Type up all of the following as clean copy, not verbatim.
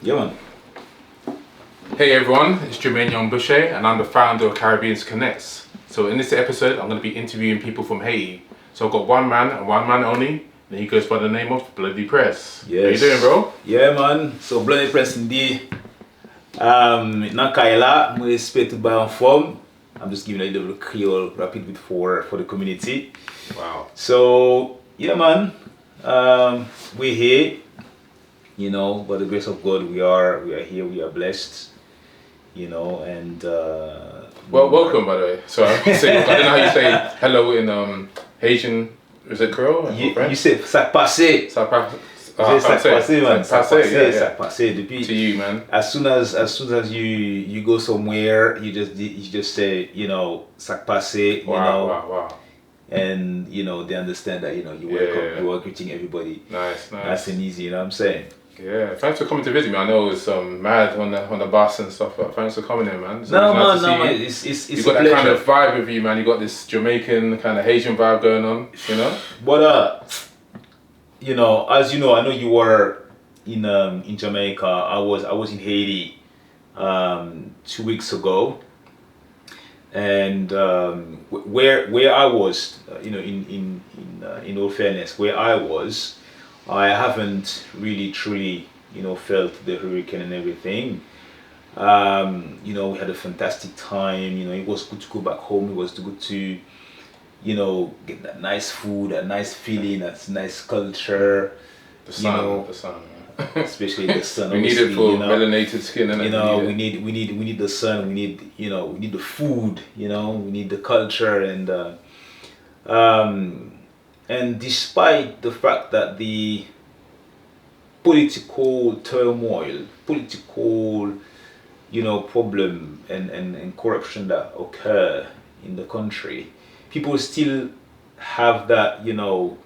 Yeah, man. Hey everyone, it's Jermaine Young-Bushay and I'm the founder of Caribbeans Connects. So in this episode, I'm going to be interviewing people from Haiti. So I've got one man and one man only, and he goes by the name of Blodè Prens. Yes. How you doing, bro? Yeah, man. So Blodè Prens indeed. Nan Kaila, I'm expect to buy on form. I'm just giving a little Creole rapid bit for the community. Wow. So yeah, man. We're here. You know, by the grace of God, we are here. We are blessed. You know, and well, welcome by the way. So I don't know how you say hello in Haitian. Is it Creole? You say "ça passe." Ça passe. Ça passe, man. Ça passe. Yeah. Ça passe. Depuis. To you, man. As soon as you go somewhere, you just say, you know, "ça passe." You know. Wow. And you know they understand that, you know, you welcome, you are greeting everybody. Nice. Nice and easy. You know what I'm saying? Yeah, thanks for coming to visit me. I know it's mad on the bus and stuff, but thanks for coming in, man. No, man. It's you got that kind of vibe with you, man. You got this Jamaican kind of Haitian vibe going on, you know. But you know, as you know, I know you were in Jamaica. I was in Haiti 2 weeks ago, and where I was, you know, in all fairness, where I haven't really truly, you know, felt the hurricane and everything. You know, we had a fantastic time. You know, it was good to go back home. It was good to, you know, get that nice food, that nice feeling, that nice culture. The sun, especially the sun. We need it for melanated skin, and you know, we need the sun. We need, you know, we need the food. You know, we need the culture, and despite the fact that the political turmoil, you know, problem and corruption that occur in the country, people still have that, you know,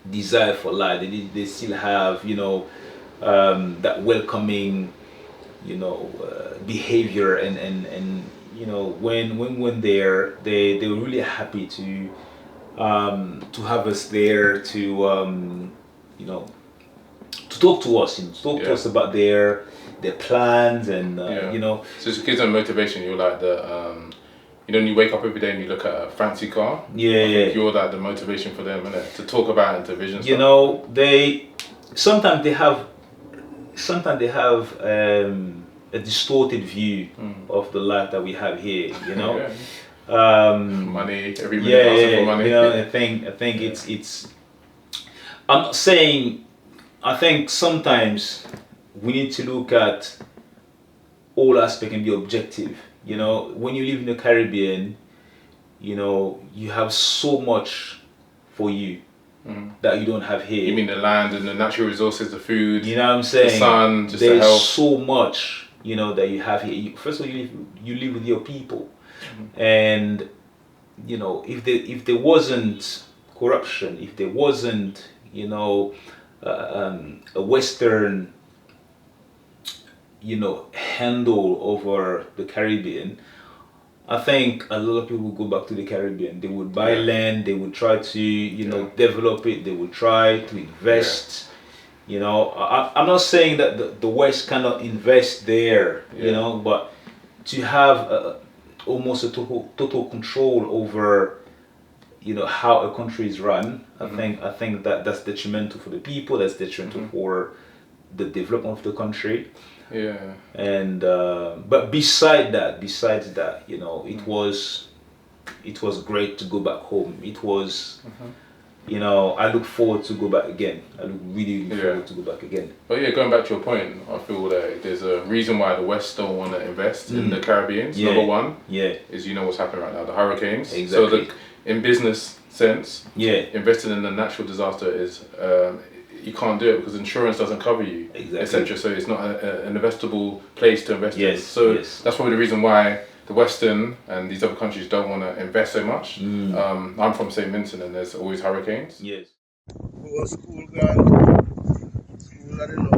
desire for life. They still have, you know, that welcoming, you know, behavior and you know, when they were really happy to have us there to you know, to talk to us, to us about their plans and you know. So it gives them motivation. You're like the you know, when you wake up every day and you look at a fancy car. Yeah. You're like the motivation for them, innit? To talk about and to vision stuff. You know, sometimes they have a distorted view of the life that we have here. You know. Money, every minute for money. You know, I think it's. I'm not saying. I think sometimes we need to look at all aspects and be objective. You know, when you live in the Caribbean, you know, you have so much for you that you don't have here. You mean the land and the natural resources, the food? You know what I'm saying? The sun, just there's the health. So much, you know, that you have here. First of all, you live with your people, and you know, if there wasn't corruption, if there wasn't, you know, a Western, you know, handle over the Caribbean, I think a lot of people would go back to the Caribbean. They would buy land, they would try to, you know, develop it, they would try to invest. You know, I'm not saying that the West cannot invest there, you know, but to have almost a total control over, you know, how a country is run, I think that's detrimental for the people, that's detrimental for the development of the country. Yeah. And but besides that, you know, it was great to go back home. It was, you know, I look forward to go back again. I look really forward to go back again. But yeah, going back to your point, I feel that there's a reason why the West don't want to invest in the Caribbean. Number one is, you know, what's happening right now, the hurricanes. Exactly. So in business sense, investing in a natural disaster is you can't do it because insurance doesn't cover you, etc. So it's not an investable place to invest in. So that's probably the reason why the Western and these other countries don't want to invest so much. I'm from St. Vincent and there's always hurricanes. Yes. School gone. School I don't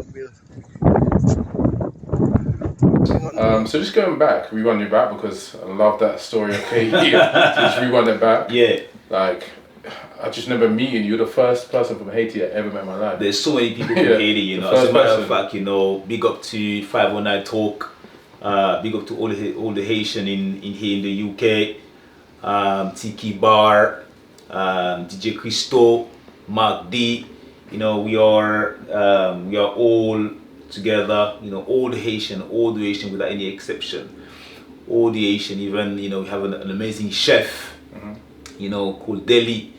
know, so just going back, rerun it back because I love that story of Haiti. So just rerun it back. Yeah. Like, I just remember meeting you. You're the first person from Haiti I ever met in my life. There's so many people from Haiti, you know. As a matter of fact, you know, big up to 509 Talk. Big up to all the Haitian in here in the UK. Tiki Bar, DJ Christo, Mark D. You know, we are all together. You know, all the Haitian without any exception. All the Haitian, even, you know, we have an amazing chef. You know, called Deli.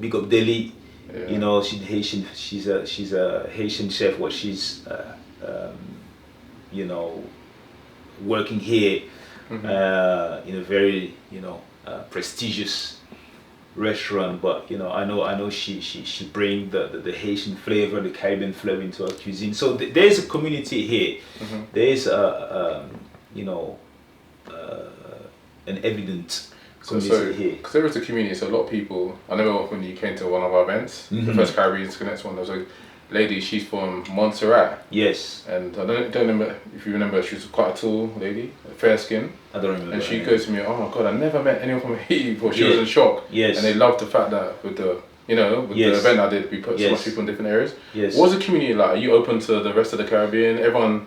Big up Deli. Yeah. You know, she's Haitian. She's a Haitian chef. What she's you know, working here in a very, you know, prestigious restaurant. But you know, I know she bring the Haitian flavor, the Caribbean flavor into our cuisine. So there's a community here. There's you know, an evident. So because there is a community, so a lot of people. I remember when you came to one of our events, the first Caribbean Connect one. There was a lady. She's from Montserrat. Yes. And I don't remember if you remember. She was quite a tall lady, fair skin. I don't remember. And she goes to me, "Oh my God, I never met anyone from Haiti before." She was in shock. Yes. And they loved the fact that with the, you know, with the event I did, we put so much people in different areas. Yes. What's the community like? Are you open to the rest of the Caribbean? Everyone,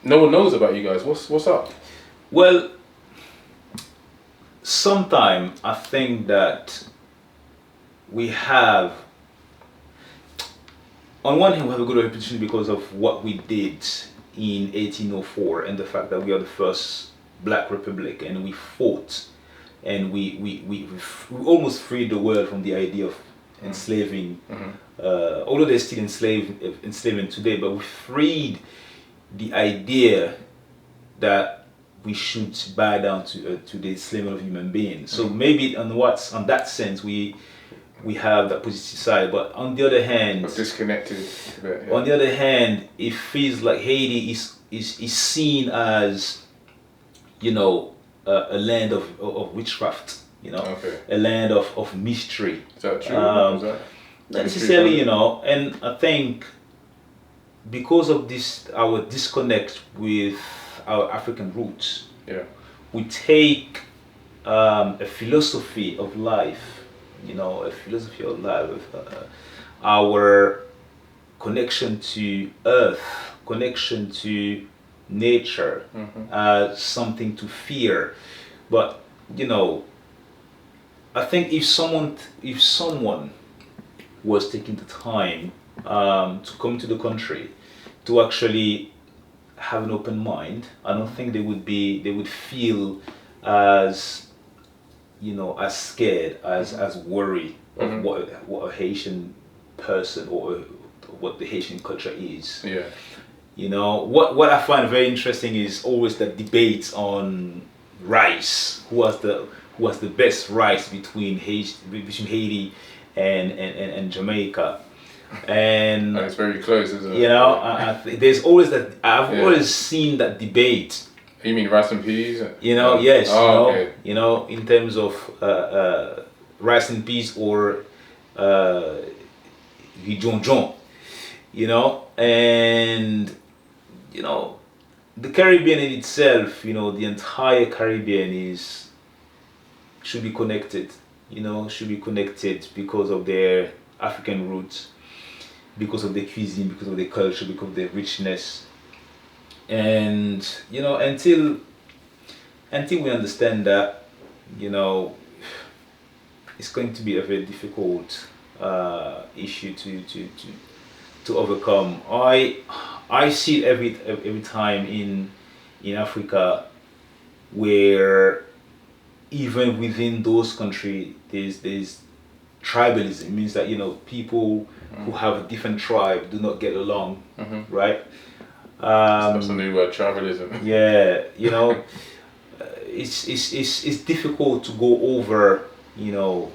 no one knows about you guys. What's up? Well, sometimes I think that we have, on one hand, we have a good reputation because of what we did in 1804 and the fact that we are the first Black Republic, and we fought and we almost freed the world from the idea of enslaving. Although there's still enslavement today, but we freed the idea that we should bow down to the enslavement of human beings. So maybe on that sense we have that positive side, but on the other hand, disconnected. On the other hand, it feels like Haiti is seen as, you know, a land of witchcraft. You know, a land of mystery. Is that true? Not necessarily, you know, and I think because of this, our disconnect with our African roots, we take a philosophy of life, you know, our connection to earth, connection to nature, something to fear. But you know, I think if someone was taking the time to come to the country to actually have an open mind, I don't think they would feel as, you know, as scared, as worried of what a Haitian person or what the Haitian culture is. Yeah. You know, what I find very interesting is always the debate on rice. Who has the best rice between Haiti and Jamaica? And it's very close, isn't it? You know, there's always that. I've always seen that debate. You mean rice and peas? You know, yes. Oh, okay. You know, in terms of rice and peas or John. You know, and you know, the Caribbean in itself, you know, the entire Caribbean should be connected. You know, should be connected because of their African roots, because of the cuisine, because of the culture, because of the richness. And you know, until we understand that, you know, it's going to be a very difficult issue to overcome. I see it every time in Africa, where even within those countries there's tribalism. It means that, you know, people who have a different tribe do not get along, right? That's a new word, tribalism. Yeah, you know, it's difficult to go over, you know,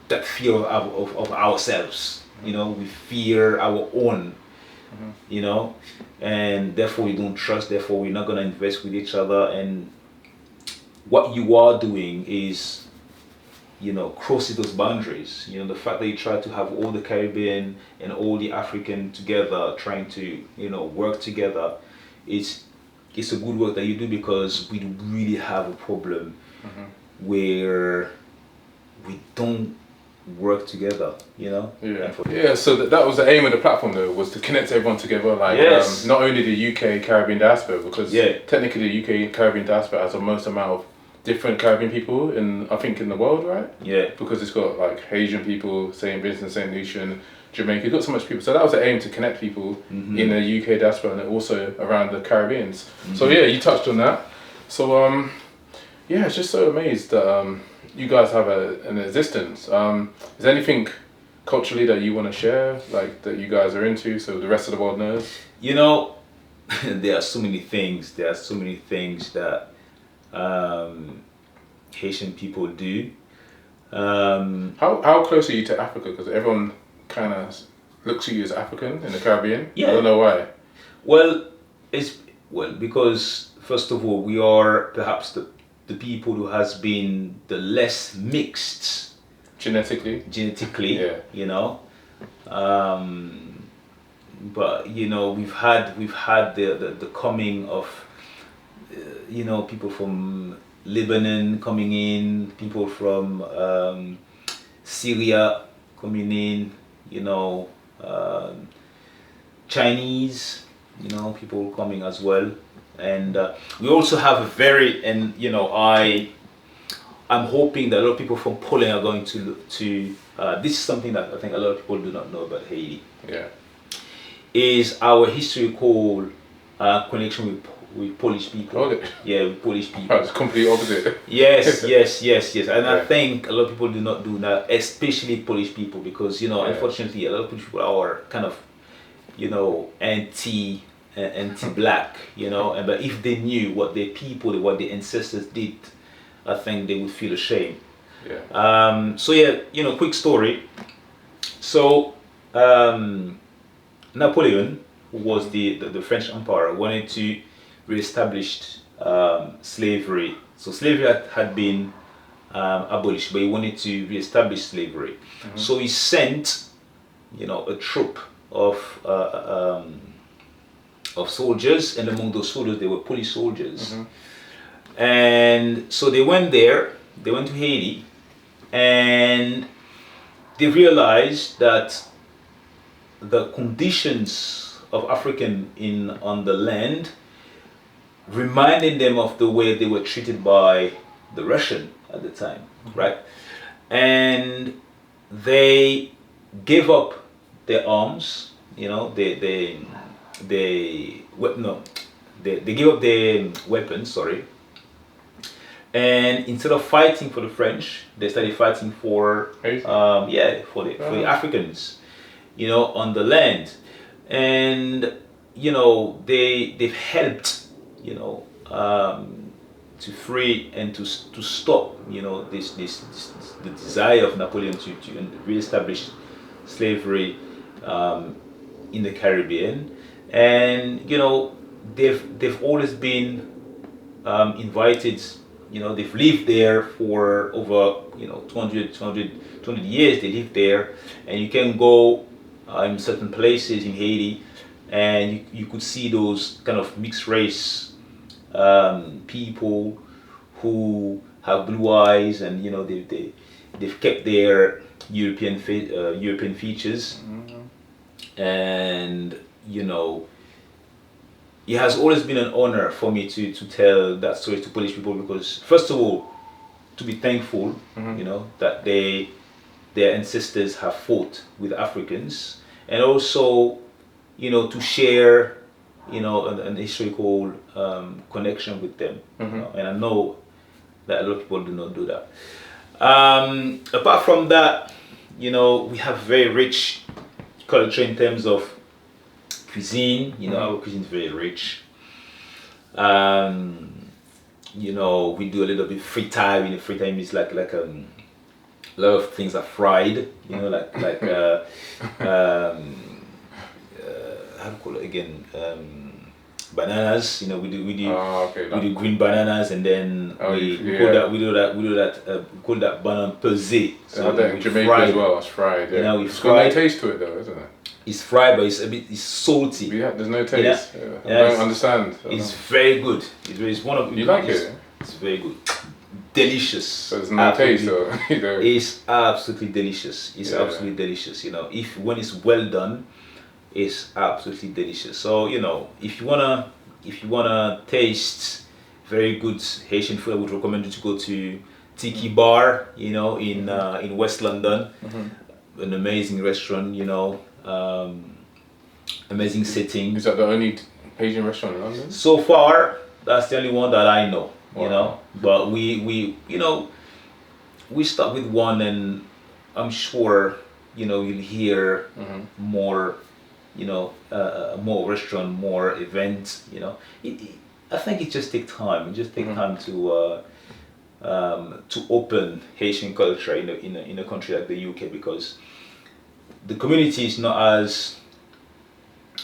that fear of ourselves. You know, we fear our own, you know, and therefore we don't trust. Therefore, we're not gonna invest with each other. And what you are doing is, you know, crossing those boundaries. You know, the fact that you try to have all the Caribbean and all the African together, trying to, you know, work together, it's a good work that you do, because we really have a problem where we don't work together, you know. Yeah. So that was the aim of the platform, though, was to connect everyone together. Like, not only the UK Caribbean diaspora, because technically the UK Caribbean diaspora has the most amount of different Caribbean people in the world, right? Yeah. Because it's got like Haitian people, St. Vincent, St. Lucian, Jamaica. It's got so much people. So that was the aim, to connect people in the UK diaspora and also around the Caribbeans. So yeah, you touched on that. So yeah, it's just so amazed that you guys have an existence. Is there anything culturally that you want to share, like that you guys are into, so the rest of the world knows? You know, there are so many things. There are so many things that Haitian people do. How close are you to Africa? Because everyone kind of looks at you as African in the Caribbean. Yeah. I don't know why. Well, because first of all, we are perhaps the people who has been the less mixed genetically. Yeah. You know, but you know, we've had the coming of you know, people from Lebanon coming in, people from Syria coming in, you know, Chinese, you know, people coming as well. And we also have you know, I'm hoping that a lot of people from Poland are going to look to, this is something that I think a lot of people do not know about Haiti. Yeah. Is our historical connection with Polish people. Polish? Yeah, with Polish people. It's completely opposite. Yes. And I think a lot of people do not do that, especially Polish people, because, you know, unfortunately, a lot of Polish people are kind of, you know, anti-black, you know, but if they knew what their people, what their ancestors did, I think they would feel ashamed. Yeah. So yeah, you know, quick story. So Napoleon, who was the French emperor, wanted to reestablish slavery. So slavery had been abolished, but he wanted to reestablish slavery. So he sent, you know, a troop of soldiers, and among those soldiers there were Polish soldiers. And so they went there. They went to Haiti, and they realized that the conditions of African on the land reminded them of the way they were treated by the Russian at the time, right? And they gave up their arms, you know, they gave up their weapons, sorry. And instead of fighting for the French, they started fighting for the Africans, you know, on the land. And you know, they've helped, you know, to free and to stop, you know, the desire of Napoleon to reestablish slavery in the Caribbean. And you know, they've always been invited. You know, they've lived there for over, you know, 200 years. They live there, and you can go in certain places in Haiti, and you could see those kind of mixed race people who have blue eyes, and you know, they've kept their European features, and you know, it has always been an honor for me to tell that story to Polish people, because first of all, to be thankful, you know, that their ancestors have fought with Africans, and also, you know, to share, you know, an historical connection with them. You know? And I know that a lot of people do not do that. Apart from that, you know, we have very rich culture in terms of cuisine. You know, our cuisine is very rich. You know, we do a little bit free time. You know, free time is like a lot of things are fried. You know, like how do you call it again? Bananas. You know, we do green bananas, and then we do that banana pesé. So in Jamaica as well, it's fried. Yeah. You know, it's got no taste to it though, isn't it? It's fried, but it's salty. Yeah, there's no taste. Yeah. I don't understand. It's very good. It's one of you like it? It's very good. delicious. So it's no taste, so you know. It's absolutely delicious. It's absolutely delicious. You know, if when it's well done, it's absolutely delicious. So you know, if you wanna taste very good Haitian food, I would recommend you to go to Tiki Bar. You know, in West London, an amazing restaurant. You know, amazing setting. Is that the only Haitian restaurant in London? So far, that's the only one that I know. Wow. You know, but we start with one, and I'm sure you'll hear more, more restaurant, more events. You know, I think it just takes time. It just takes time to open Haitian culture in a country like the UK, because the community is not as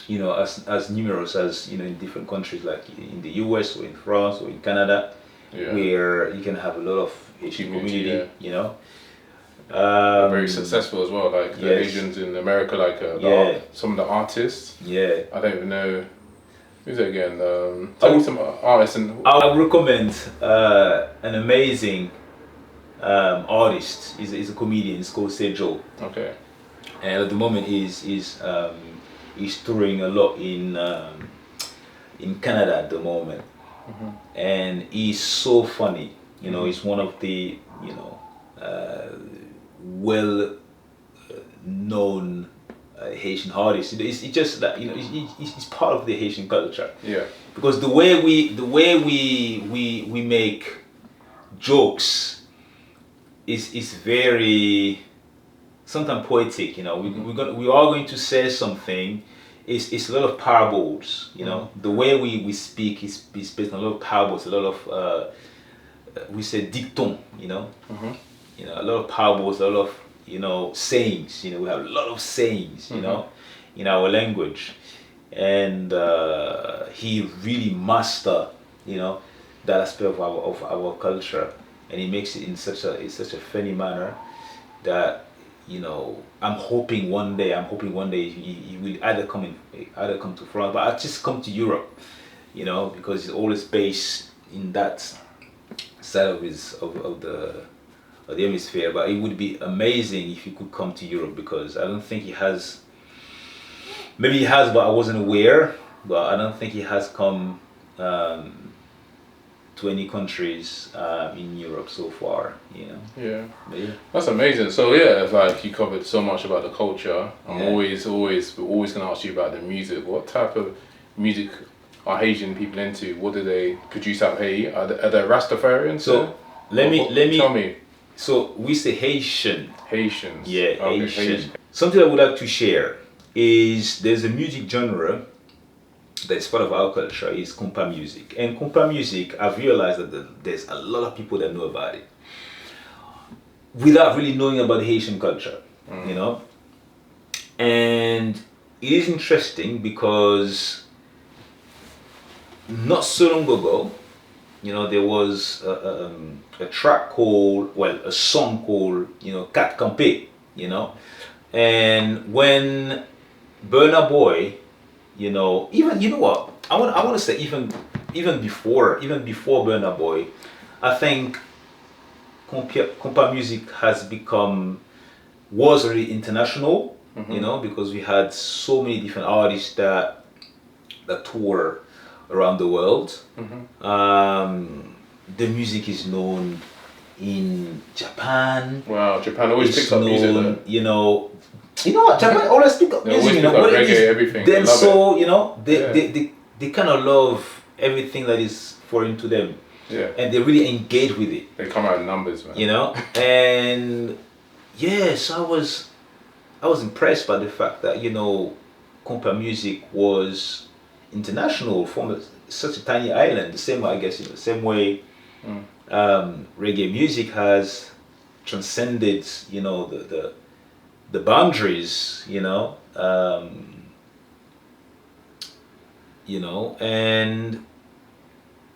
as numerous as in different countries like in the US or in France or in Canada, where you can have a lot of Haitian community. You know, very successful as well. Like the Asians in America, like some of the artists. Yeah, I don't even know. Who's it again? Tell me some artists. And I would recommend an amazing artist. He's a comedian. It's called Sejo. Okay. And at the moment he's touring a lot in Canada at the moment, and he's so funny. You know, he's one of the well known Haitian artists. It's just that it's part of the Haitian culture. Yeah. Because the way we make jokes is very sometimes poetic. You know, we are going to say something. It's a lot of parables. You know, the way we speak is based on a lot of parables. A lot of we say dicton. You know, a lot of parables. A lot of sayings. You know, we have a lot of sayings. You know, in our language, and he really master that aspect of our culture, and he makes it in such a funny manner that. I'm hoping one day he will either come to France, but I just come to Europe, because he's always based in that side of the hemisphere. But it would be amazing if he could come to Europe, because I don't think he has. Maybe he has, but I wasn't aware. But I don't think he has come to any countries in Europe so far, Yeah. That's amazing. So it's like you covered so much about the culture. I'm always gonna ask you about the music. What type of music are Haitian people into? What do they produce out of Haiti? Are they Rastafarians? So let me tell me. So we say Haitian. Haitians. Yeah, okay, Haitian. Something I would like to share is there's a music genre that's part of our culture, is Kompa music. And Kompa music, I've realized that there's a lot of people that know about it without really knowing about Haitian culture, And it is interesting because not so long ago, there was a song called, Cat Campé, and when Burna Boy, even what I want to say, even before Burna Boy, I think Kompa music was already international, because we had so many different artists that tour around the world. The music is known in Japan. Wow, Japan always picks up music there. You know what? Japan always pick up music. What Reggae, it is, everything. then so it. they kind of love everything that is foreign to them. Yeah. And they really engage with it. They come out in numbers, man. And yes, I was impressed by the fact that Kompa music was international from such a tiny island. The same, I guess, the same way reggae music has transcended, the boundaries, and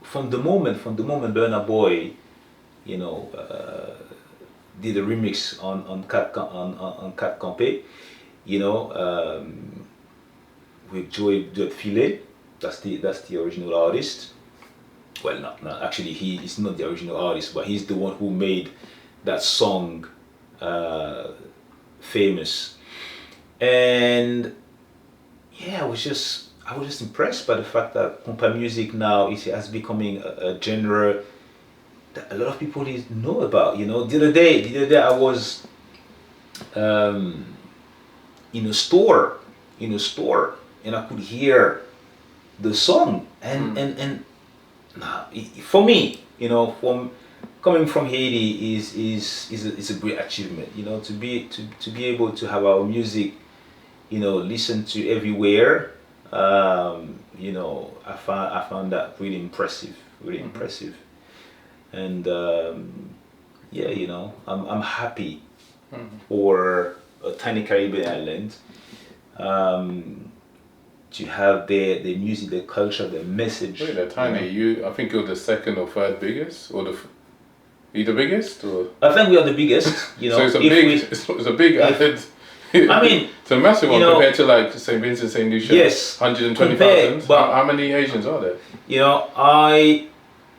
from the moment Burna Boy, did a remix on Cat Campé, with Joey Filet, that's the original artist, well, not actually, he is not the original artist, but he's the one who made that song famous. And yeah, I was just impressed by the fact that Kompa music now has becoming a genre that a lot of people know about. You know, the other day I was in a store, and I could hear the song, and for me, you know, from coming from Haiti is a great achievement. You know, to be able to have our music, you know, listened to everywhere. You know, I found that really impressive, and yeah, you know, I'm happy for a tiny Caribbean island. To have the music, the culture, the message. Wait, they're tiny. I think you're the second or third biggest, or you the biggest, or? I think we are the biggest. You know, so it's a big island. I mean, it's a massive one compared to like St. Vincent, St. Lucia. Yes, 120,000. But how many Haitians are there? You know,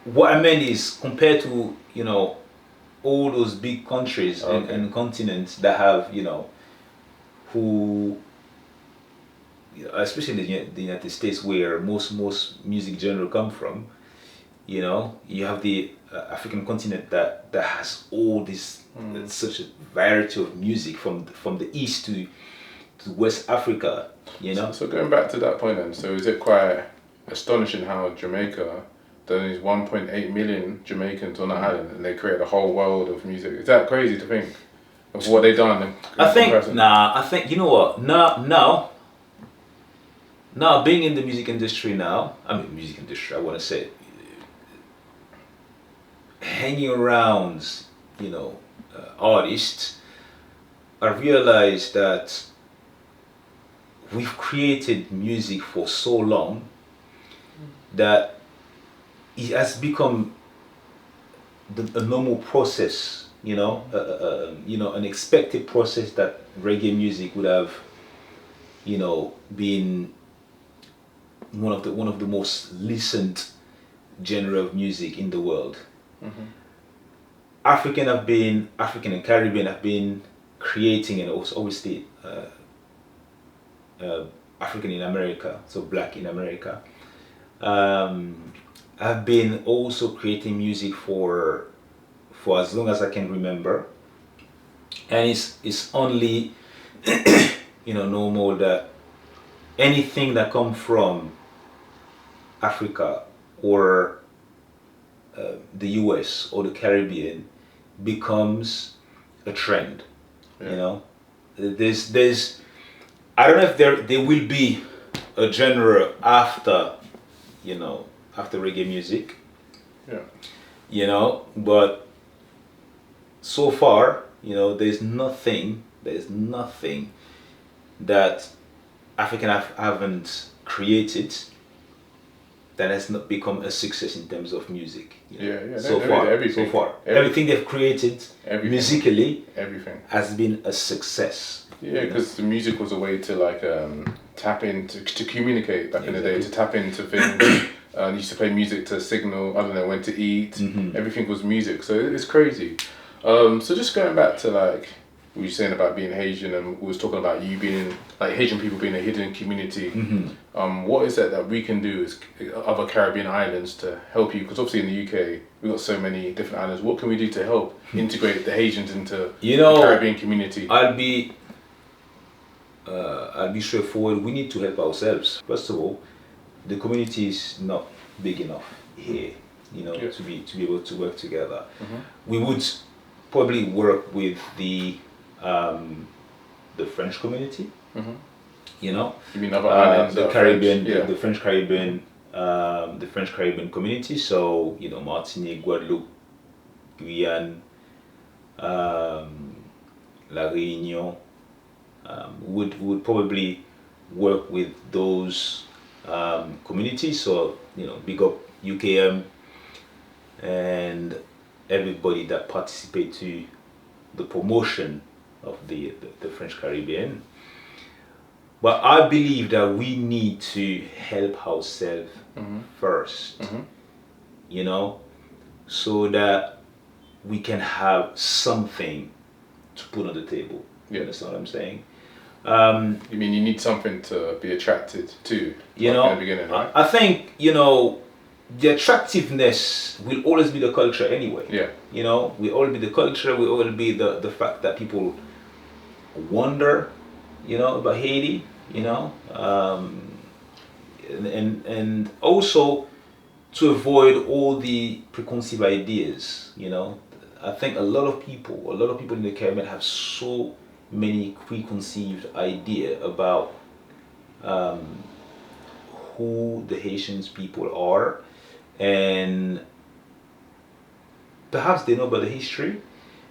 what I meant is compared to, you know, all those big countries and continents that have, you know, who, especially the United States, where most music genre come from. You know, you have the African continent that has all this such a variety of music from the east to West Africa. You know. So going back to that point, then, so is it quite astonishing how Jamaica, there is 1.8 million Jamaicans on the island, and they create a whole world of music? Is that crazy to think of what they've done? I think you know what now being in the music industry now, I want to say, hanging around, you know, artists, I realized that we've created music for so long that it has become a normal process, you know, an expected process that reggae music would have, you know, been one of the most listened genre of music in the world. African and Caribbean have been creating, and also obviously African in America, so black in America, have been also creating music for as long as I can remember, and it's only you know, normal that anything that comes from Africa or the US or the Caribbean becomes a trend. You know, there's I don't know if there will be a genre after, you know, after reggae music. Yeah. You know, but so far, you know, there's nothing that African haven't created that has not become a success in terms of music. You know? So far, everything they've created musically, has been a success. Yeah, because the music was a way to like tap into, to communicate back in the day, to tap into things. Used to play music to signal, I don't know, when to eat. Everything was music, so it's crazy. So just going back to like, we were saying about being Haitian, and we was talking about you being, like, Haitian people being a hidden community. What is it that we can do as other Caribbean islands to help you? Because obviously in the UK, we've got so many different islands. What can we do to help integrate the Haitians into the Caribbean community? I'll be straightforward. We need to help ourselves. First of all, the community is not big enough here, you know, to be able to work together. We would probably work with the French community. You know, you mean other islands, the Caribbean, the French Caribbean community. So, you know, Martinique, Guadeloupe, Guyane, La Réunion. Would probably work with those communities. So, you know, big up UKM and everybody that participate to the promotion of the French Caribbean. But I believe that we need to help ourselves first. you know, so that we can have something to put on the table. You understand what I'm saying? You mean you need something to be attracted to, you know, in the beginning, right? I think, you know, the attractiveness will always be the culture anyway. Yeah. You know, we all be the culture, we all be the fact that people wonder, you know, about Haiti, you know, and also to avoid all the preconceived ideas, you know. I think a lot of people in the Caribbean have so many preconceived idea about who the Haitians people are, and perhaps they know about the history,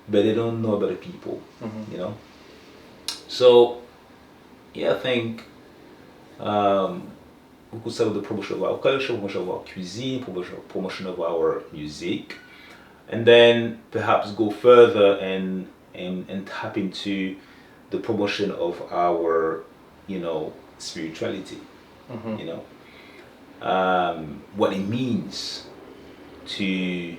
but they don't know about the people, you know. So, yeah, I think we could start with the promotion of our culture, promotion of our cuisine, promotion of our music, and then perhaps go further and tap into the promotion of our, you know, spirituality, you know, what it means to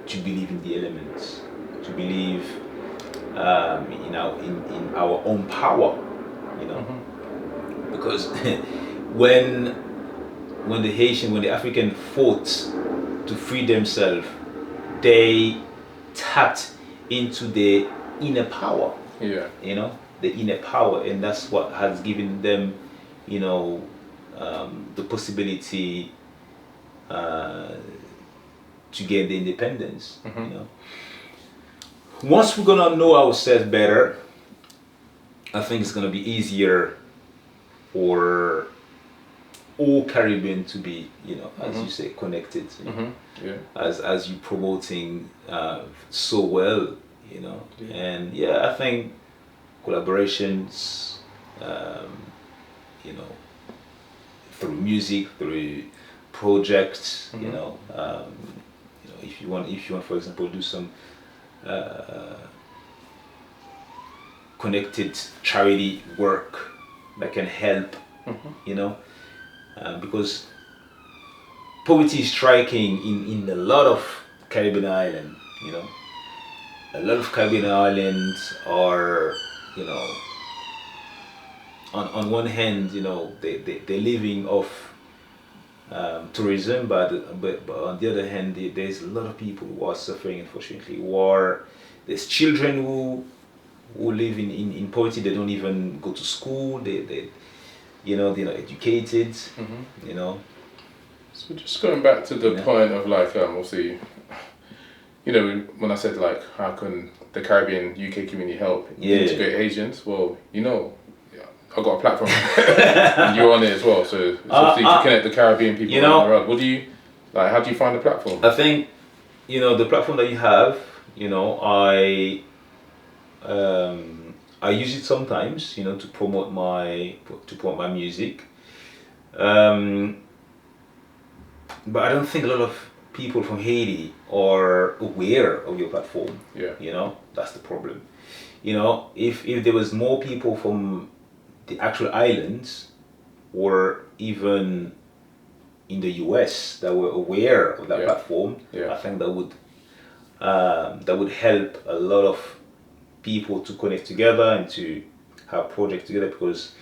believe in the elements, to believe in our own power, you know, because when the African fought to free themselves, they tapped into their inner power. Yeah. You know, the inner power, and that's what has given them, you know, the possibility to get the independence. You know, once we're gonna know ourselves better, I think it's gonna be easier for all Caribbean to be, you know, as you say, connected. You know, as you promoting so well, you know, and yeah, I think collaborations, you know, through music, through projects, you know, if you want, for example, do some connected charity work that can help, you know, because poverty is striking in a lot of Caribbean islands, you know. A lot of Caribbean islands are, you know, on one hand, you know, they're living off tourism, but on the other hand, there's a lot of people who are suffering, unfortunately. There's children who live in poverty. They don't even go to school. They you know, they're not educated. You know. So just going back to the point of like, obviously, you know, when I said like, how can the Caribbean UK community help integrate Haitians? Well, you know, I've got a platform, and you're on it as well. So it's obviously to connect the Caribbean people around the world. What do you like? How do you find the platform? I think, you know, the platform that you have, you know, I use it sometimes, you know, to promote my music. But I don't think a lot of people from Haiti are aware of your platform. Yeah. You know, that's the problem. You know, if there was more people from the actual islands, or even in the US, that were aware of that platform, I think that would help a lot of people to connect together and to have projects together, because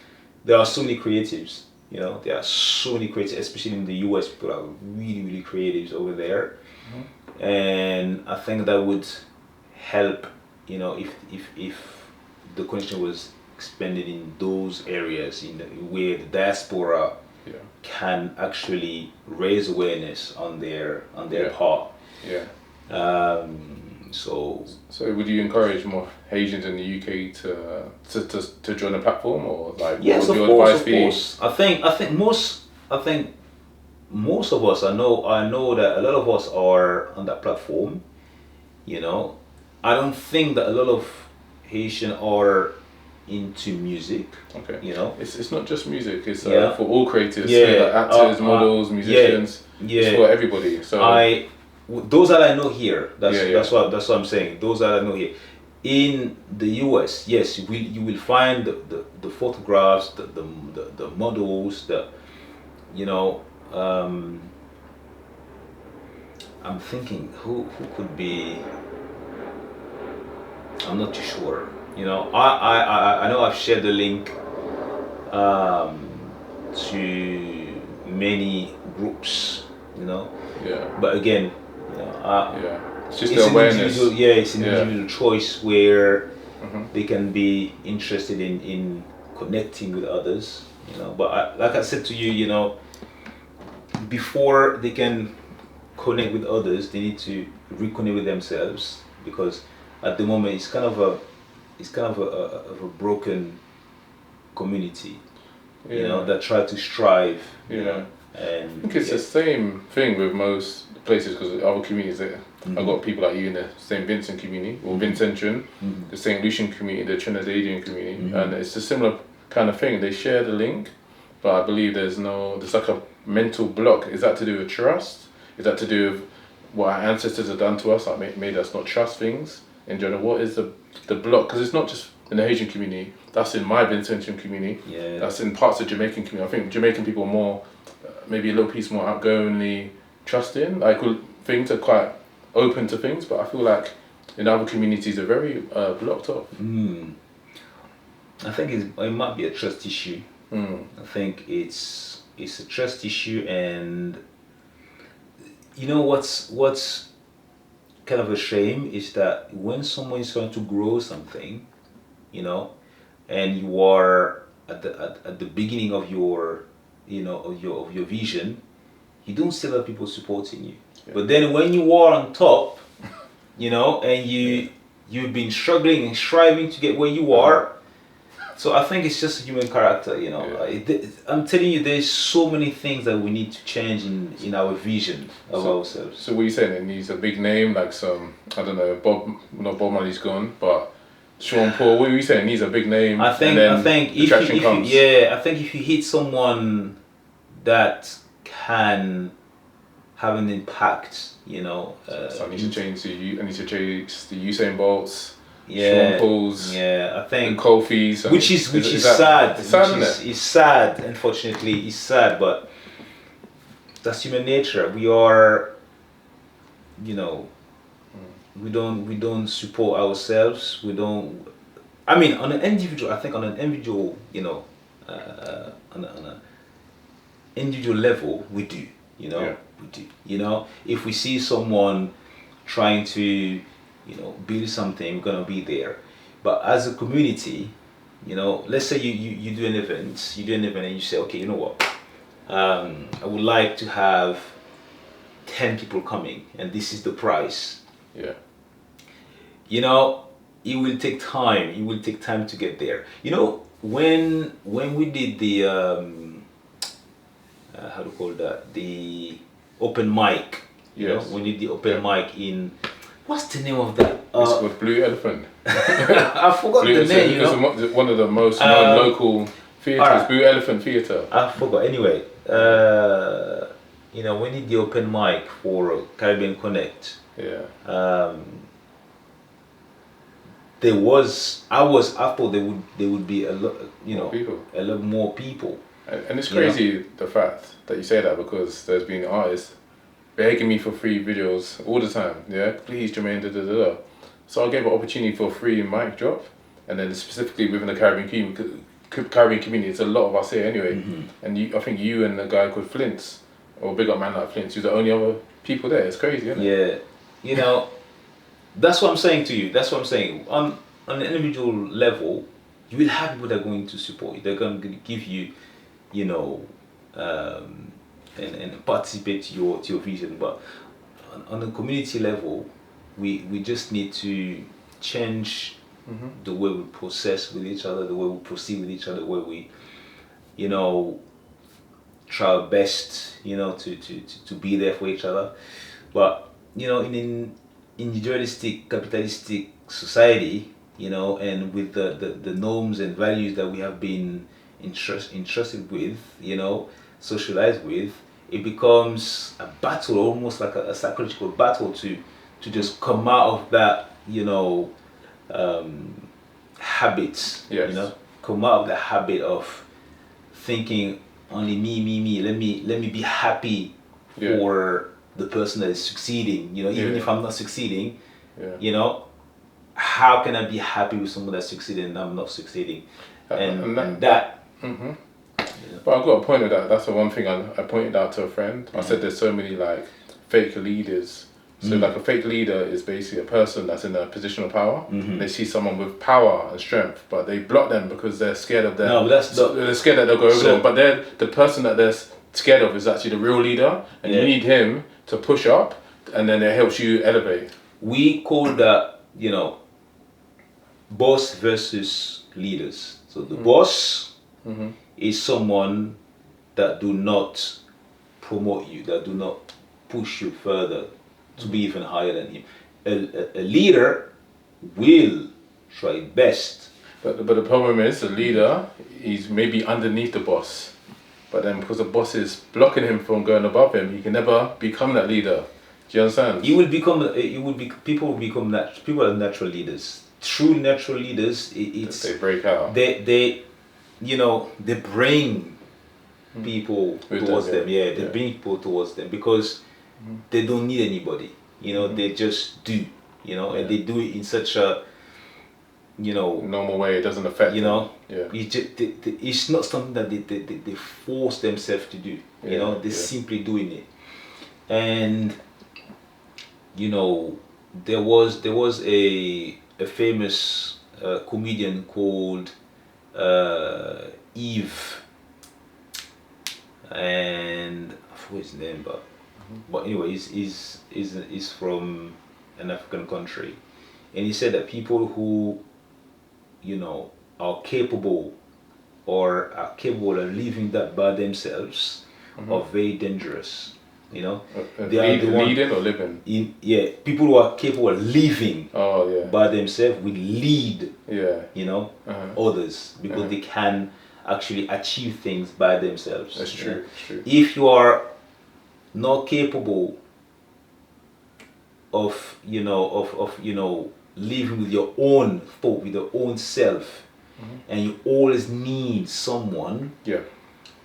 there are so many creatives. You know, there are so many creatives, especially in the US. People are really, really creatives over there, and I think that would help. You know, if the connection was expanded in those areas, where the diaspora can actually raise awareness on their part. Yeah. So would you encourage more Haitians in the UK to join the platform, or like? Yes, what would of your course, advice be? I think most of us. I know that a lot of us are on that platform. You know, I don't think that a lot of Haitians are into music. Okay. You know, it's not just music. It's for all creators. So like actors, models, musicians. It's for everybody. So those that I know here. That's what I'm saying. Those that I know here. In the US, yes, you will find the photographs, the models, you know, I'm thinking who could be. I'm not too sure. You know, I know I've shared the link to many groups. You know. Yeah. But again, you know, it's just the awareness. It's an individual choice where they can be interested in connecting with others. You know, but like I said to you, you know, before they can connect with others, they need to reconnect with themselves, because at the moment it's kind of a broken community, you know, that try to strive. You know, and I think it's the same thing with most places, because other communities, I've got people like you in the St. Vincent community, or Vincentian, the St. Lucian community, the Trinidadian community, and it's a similar kind of thing. They share the link, but I believe there's like a mental block. Is that to do with trust? Is that to do with what our ancestors have done to us, like made us not trust things in general? What is the block? Because it's not just in the Haitian community, that's in my Vincentian community, that's in parts of Jamaican community. I think Jamaican people are more, maybe a little piece more outgoingly trusting, like things are quite open to things, but I feel like in other communities are very blocked off. I think it might be a trust issue. I think it's a trust issue, and you know what's kind of a shame is that when someone is trying to grow something, you know, and you are at the beginning of your, you know, of your vision, you don't see a lot of people supporting you. But then when you are on top, you know, and you've been struggling and striving to get where you are. So I think it's just human character, you know. I'm telling you, there's so many things that we need to change in our vision of ourselves. So what are you saying? It needs a big name, like some, I don't know, Bob Marley's gone, but Sean Paul. What are you saying? It needs a big name. I think if you hit someone that can have an impact, you know. So I need to change the Usain Bolts. Sean Paul's, I think the Kofi's, which is sad. It's sad. Unfortunately, it's sad, but that's human nature. We are, you know, we don't support ourselves. We don't. I mean, on an individual, you know, on an individual level, we do. You know, we do. You know, if we see someone trying to, you know, build something, we're gonna be there. But as a community, you know, let's say you do an event, and you say, okay, you know what, I would like to have 10 people coming, and this is the price. You know, it will take time. It will take time to get there. You know, when we did the how to call that, the open mic. You know, when we did the open mic in, what's the name of that? It's called Blue Elephant. I forgot the name. You know? It's one of the most known local theatres, Blue Elephant Theatre. I forgot. Anyway, you know, we did the open mic for Caribbean Connect. I thought there would be a lot, you know, a lot more people. And it's crazy, the fact that you say that, because there's been artists begging me for free videos all the time. Please, Jermaine, da da da da. So I gave an opportunity for a free mic drop, and then specifically within the Caribbean community, it's a lot of us here anyway. And I think you and the guy called Flint's, or big up man like Flint's, you're the only other people there. It's crazy, isn't it? You know, that's what I'm saying to you. That's what I'm saying. On an individual level, you will have people that are going to support you. They're going to give you, you know, and participate to your vision. But on a community level, we just need to change the way we process with each other, the way we proceed with each other, the way we, you know, try our best, you know, to be there for each other. But, you know, in an individualistic, capitalistic society, you know, and with the norms and values that we have been entrusted with, you know, socialized with, it becomes a battle, almost like a psychological battle to just come out of that, you know, habits. You know, come out of the habit of thinking only me. Let me be happy for the person that is succeeding. You know, even if I'm not succeeding, yeah. you know, how can I be happy with someone that's succeeding and I'm not succeeding? And that. Mm-hmm. Yeah. But I've got a point with that. That's the one thing I pointed out to a friend. I said there's so many like fake leaders. So like a fake leader is basically a person that's in a position of power. They see someone with power and strength, but they block them because they're scared of them. No, they're scared that they'll go over them. But the person that they're scared of is actually the real leader, and you need him to push up, and then it helps you elevate. We call that, you know, boss versus leaders. So the boss is someone that do not promote you, that do not push you further to be even higher than him. A leader will try best. But the problem is the leader is maybe underneath the boss. But then because the boss is blocking him from going above him, he can never become that leader. Do you understand? People are natural leaders. True natural leaders, they break out. They you know, they bring people towards them. Yeah, they bring people towards them because they don't need anybody. You know, they just do. You know, and they do it in such a, you know, normal way. It doesn't affect them. Yeah. It's not something that they force themselves to do. You know, they're simply doing it. And you know, there was a famous comedian called Eve, and I forgot his name, but anyway, he's from an African country, and he said that people who, you know, are capable of living that by themselves are very dangerous. You know, leading or living. People who are capable of living by themselves will lead. You know, others because they can actually achieve things by themselves. That's true. It's true. If you are not capable of living with your own thought, with your own self, and you always need someone,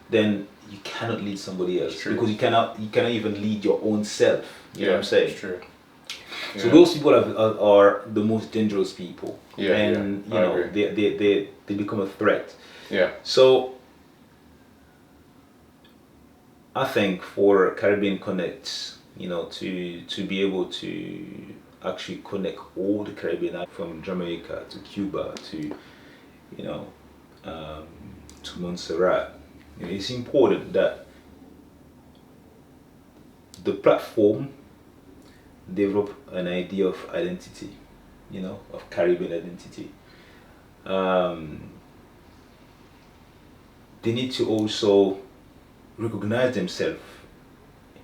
then you cannot lead somebody else because you cannot even lead your own self. You know what I'm saying? It's true. So those people are the most dangerous people, and you know they become a threat. So I think for Caribbean Connect, you know, to be able to actually connect all the Caribbean from Jamaica to Cuba to, you know, to Montserrat, you know, it's important that the platform develop an idea of identity, you know, of Caribbean identity. They need to also recognize themselves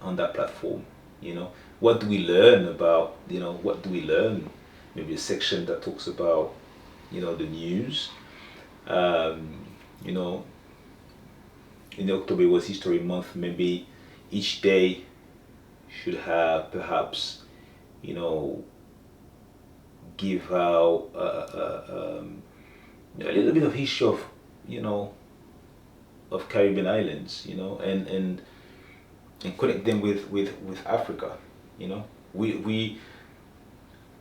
on that platform. You know, what do we learn about, you know, what do we learn? Maybe a section that talks about, you know, the news. You know, in October was History Month, maybe each day should have perhaps, you know, give out a little bit of history of, you know, of Caribbean islands, you know, and connect them with Africa, you know.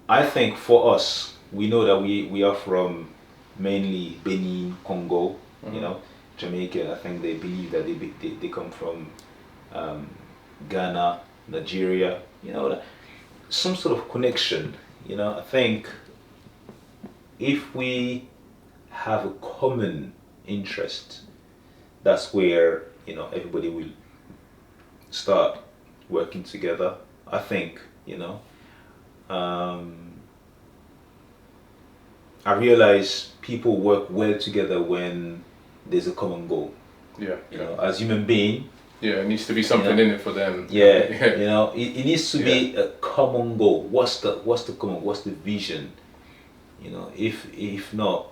I think for us, we know that we are from mainly Benin, Congo, you know, Jamaica. I think they believe that they come from Ghana, Nigeria, you know, some sort of connection, you know. I think if we have a common interest, that's where, you know, everybody will start working together. I think, you know, I realize people work well together when there's a common goal. You know, as human being. It needs to be something in it for them. You know, it needs to be a common goal. What's the vision? You know, if not,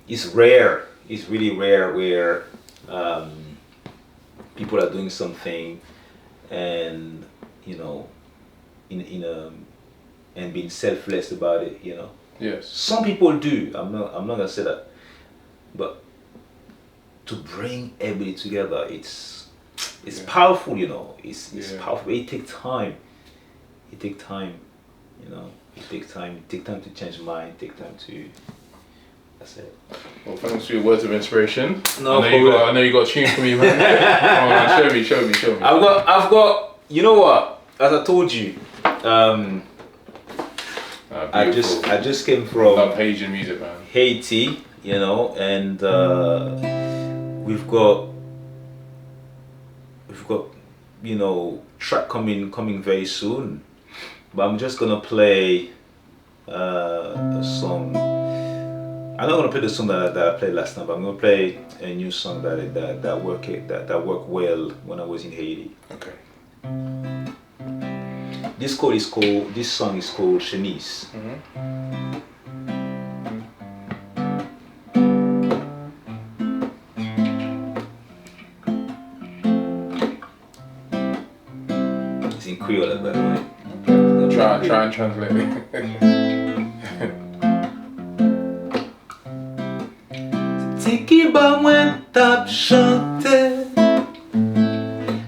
it's rare. It's really rare where people are doing something and, you know, and being selfless about it, you know. Some people do. I'm not gonna say that, but to bring everybody together, it's it's powerful, you know. It's powerful. It takes time. It takes time, you know. It takes time. It takes time to change mind. It takes time to. That's it. Well, thanks for your words of inspiration. No, I know you got a tune for me, man. Come on, man. Show me. I've got. You know what? As I told you, I just came from. I love Haitian music, man. Haiti, you know, and we've got you know, track coming very soon, but I'm just gonna play a song. I'm not gonna play the song that I played last time, but I'm gonna play a new song that worked well when I was in Haiti. Okay. This song is called Chemise. It's in Creole, by the way. Try and translate it. Tiki ba mwen tap chante,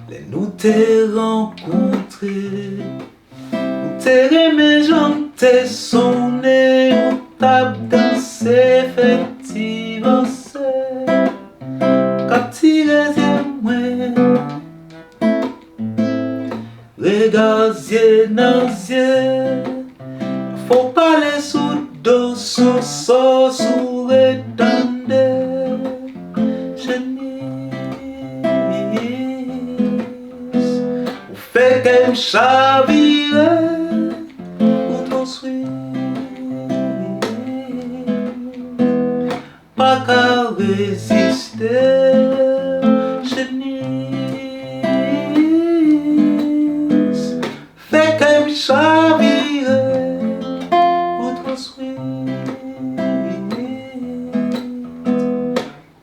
le nou te renkontre, ou te reme jan te sonne, ou tap danse festiv anse, kap tire zye mwen, regard zye nan zye, faut pale sou do sou retande. Kem chavire ou ton sweet, pas qu'à résister, chemise. Fait kem chavire ou ton sweet,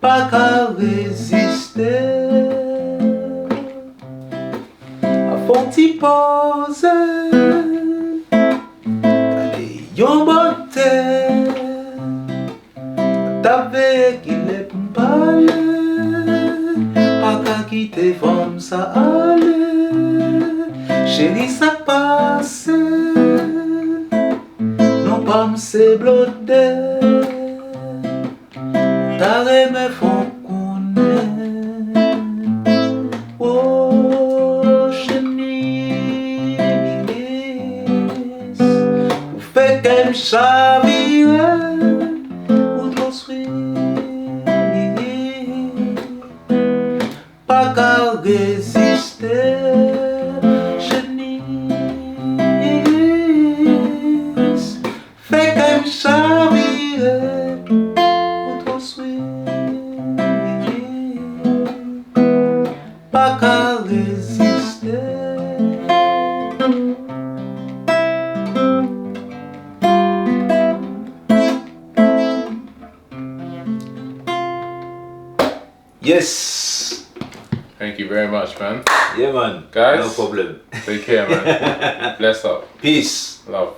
pas qu'à résister. Fonti pose, kade yon bote, t'ave ki le pou m'pale, pa ka kite fom sa ale, chéri sa passe, non pa m'se blode, ta reme fon chavire ou ton sweet, pas qu'à résister, chemise. Fait qu'elle chavire ou ton sweet, pas qu'à résister. Yes. Thank you very much, man. Yeah, man. Guys, no problem. Take care, man. Bless up. Peace. Love.